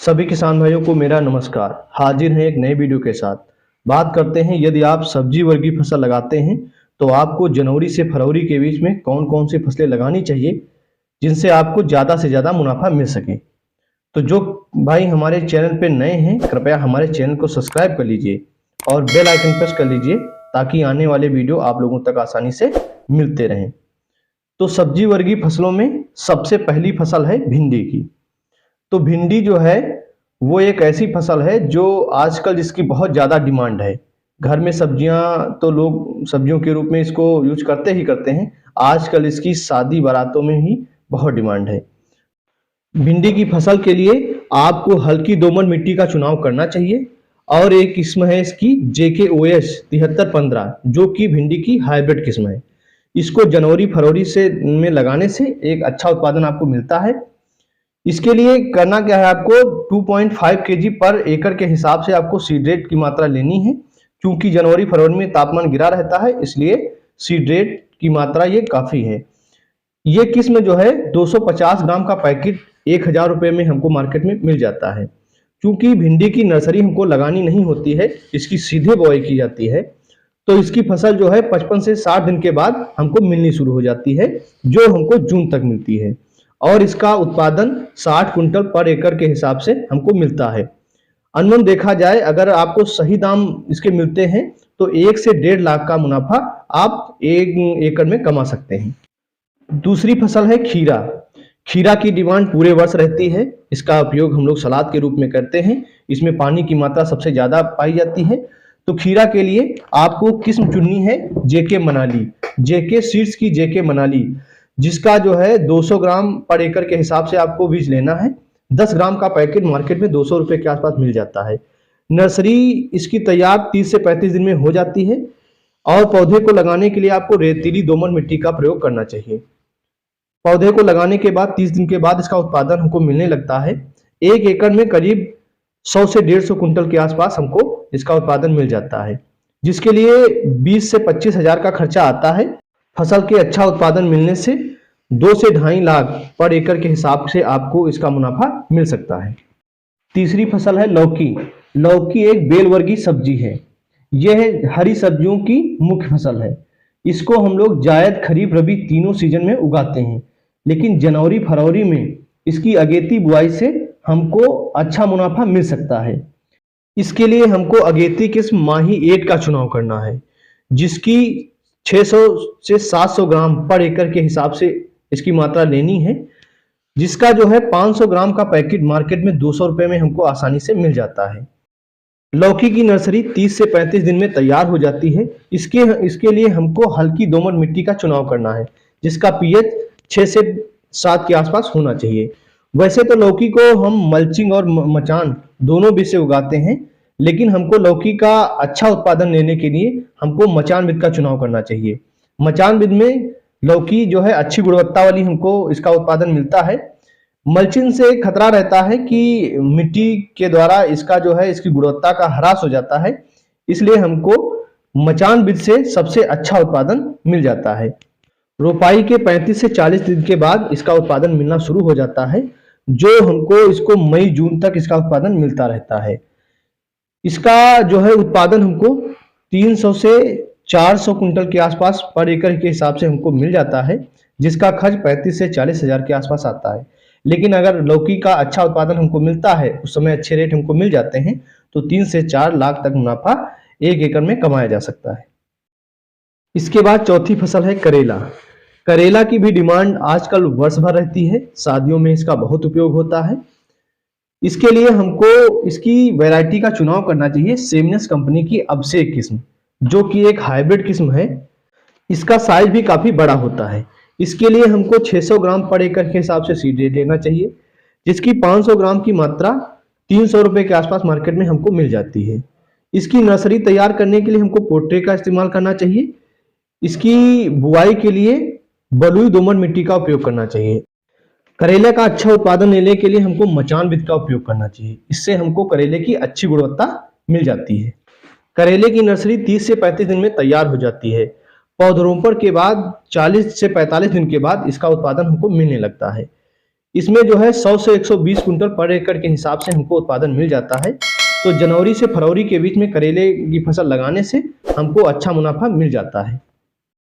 सभी किसान भाइयों को मेरा नमस्कार। हाजिर हैं एक नए वीडियो के साथ। बात करते हैं, यदि आप सब्जी वर्गीय फसल लगाते हैं तो आपको जनवरी से फरवरी के बीच में कौन कौन सी फसलें लगानी चाहिए जिनसे आपको ज़्यादा से ज़्यादा मुनाफा मिल सके। तो जो भाई हमारे चैनल पे नए हैं, कृपया हमारे चैनल को सब्सक्राइब कर लीजिए और बेल आइकन प्रेस कर लीजिए ताकि आने वाले वीडियो आप लोगों तक आसानी से मिलते रहें। तो सब्जी वर्गीय फसलों में सबसे पहली फसल है भिंडी की। तो भिंडी जो है वो एक ऐसी फसल है जो आजकल जिसकी बहुत ज़्यादा डिमांड है। घर में सब्जियां तो लोग सब्जियों के रूप में इसको यूज करते हैं। आजकल इसकी शादी बारातों में ही बहुत डिमांड है। भिंडी की फसल के लिए आपको हल्की दोमट मिट्टी का चुनाव करना चाहिए और एक किस्म है इसकी JKOS 7315 जो कि भिंडी की हाइब्रिड किस्म है। इसको जनवरी फरवरी से में लगाने से एक अच्छा उत्पादन आपको मिलता है। इसके लिए करना क्या है, आपको 2.5 kg पर एकड़ के हिसाब से आपको सीड रेट की मात्रा लेनी है। क्योंकि जनवरी फरवरी में तापमान गिरा रहता है, इसलिए सीड रेट की मात्रा ये काफ़ी है। ये किस्म जो है 250 ग्राम का पैकेट 1000 रुपये में हमको मार्केट में मिल जाता है। क्योंकि भिंडी की नर्सरी हमको लगानी नहीं होती है, इसकी सीधे बुआई की जाती है, तो इसकी फसल जो है 55 से 60 दिन के बाद हमको मिलनी शुरू हो जाती है, जो हमको जून तक मिलती है। और इसका उत्पादन 60 कुंटल पर एकड़ के हिसाब से हमको मिलता है। अनुमान देखा जाए, अगर आपको सही दाम इसके मिलते हैं तो 1 से 1.5 लाख का मुनाफा आप 1 एकड़ में कमा सकते हैं। दूसरी फसल है खीरा। खीरा की डिमांड पूरे वर्ष रहती है। इसका उपयोग हम लोग सलाद के रूप में करते हैं। इसमें पानी की मात्रा सबसे ज़्यादा पाई जाती है। तो खीरा के लिए आपको किस्म चुननी है JK मनाली, JK सीड्स की JK मनाली, जिसका जो है 200 ग्राम पर एकड़ के हिसाब से आपको बीज लेना है। 10 ग्राम का पैकेट मार्केट में 200 रुपये के आसपास मिल जाता है। नर्सरी इसकी तैयार 30 से 35 दिन में हो जाती है और पौधे को लगाने के लिए आपको रेतीली दोमट मिट्टी का प्रयोग करना चाहिए। पौधे को लगाने के बाद 30 दिन के बाद इसका उत्पादन हमको मिलने लगता है। 1 एकड़ में करीब 100 से 150 कुंटल के आसपास हमको इसका उत्पादन मिल जाता है, जिसके लिए 20 से 25 हजार का खर्चा आता है। फसल के अच्छा उत्पादन मिलने से 2 से 2.5 लाख पर एकड़ के हिसाब से आपको इसका मुनाफा मिल सकता है। तीसरी फसल है लौकी। लौकी एक बेल वर्गीय सब्जी है। यह हरी सब्जियों की मुख्य फसल है। इसको हम लोग जायद, खरीफ, रबी तीनों सीजन में उगाते हैं, लेकिन जनवरी फरवरी में इसकी अगेती बुआई से हमको अच्छा मुनाफा मिल सकता है। इसके लिए हमको अगेती किस्म माही 8 का चुनाव करना है, जिसकी 600 से 700 ग्राम पर एकड़ के हिसाब से इसकी मात्रा लेनी है, जिसका जो है 500 ग्राम का पैकेट मार्केट में 200 रुपये में हमको आसानी से मिल जाता है। लौकी की नर्सरी 30 से 35 दिन में तैयार हो जाती है। इसके लिए हमको हल्की दोमट मिट्टी का चुनाव करना है, जिसका pH 6 से 7 के आसपास होना चाहिए। वैसे तो लौकी को हम मल्चिंग और मचान दोनों भी से उगाते हैं, लेकिन हमको लौकी का अच्छा उत्पादन लेने के लिए हमको मचान विध का चुनाव करना चाहिए। मचान विध में लौकी जो है अच्छी गुणवत्ता वाली हमको इसका उत्पादन मिलता है। मल्चिंग से खतरा रहता है कि मिट्टी के द्वारा इसका जो है इसकी गुणवत्ता का ह्रास हो जाता है, इसलिए हमको मचान विध से सबसे अच्छा उत्पादन मिल जाता है। रोपाई के 35 से 40 दिन के बाद इसका उत्पादन मिलना शुरू हो जाता है, जो हमको इसको मई जून तक इसका उत्पादन मिलता रहता है। इसका जो है उत्पादन हमको 300 से 400 कुंटल के आसपास पर एकड़ के हिसाब से हमको मिल जाता है, जिसका खर्च 35 से 40 हजार के आसपास आता है। लेकिन अगर लौकी का अच्छा उत्पादन हमको मिलता है, उस समय अच्छे रेट हमको मिल जाते हैं, तो 3 से 4 लाख तक मुनाफा 1 एकड़ में कमाया जा सकता है। इसके बाद चौथी फसल है करेला। करेला की भी डिमांड आजकल वर्ष भर रहती है। शादियों में इसका बहुत उपयोग होता है। इसके लिए हमको इसकी वैरायटी का चुनाव करना चाहिए सेमनस कंपनी की अभिषेक किस्म, जो कि एक हाइब्रिड किस्म है। इसका साइज भी काफी बड़ा होता है। इसके लिए हमको 600 ग्राम पर एकड़ के हिसाब से सीड रेट लेना चाहिए, जिसकी 500 ग्राम की मात्रा 300 रुपये के आसपास मार्केट में हमको मिल जाती है। इसकी नर्सरी तैयार करने के लिए हमको पोट्रे का इस्तेमाल करना चाहिए। इसकी बुआई के लिए बलुई दोमट मिट्टी का उपयोग करना चाहिए। करेले का अच्छा उत्पादन लेने के लिए हमको मचान विध का उपयोग करना चाहिए। इससे हमको करेले की अच्छी गुणवत्ता मिल जाती है। करेले की नर्सरी 30 से 35 दिन में तैयार हो जाती है। पौधरोपण के बाद 40 से 45 दिन के बाद इसका उत्पादन हमको मिलने लगता है। इसमें जो है 100 से 120 कुंटल पर एकड़ के हिसाब से हमको उत्पादन मिल जाता है। तो जनवरी से फरवरी के बीच में करेले की फसल लगाने से हमको अच्छा मुनाफा मिल जाता है।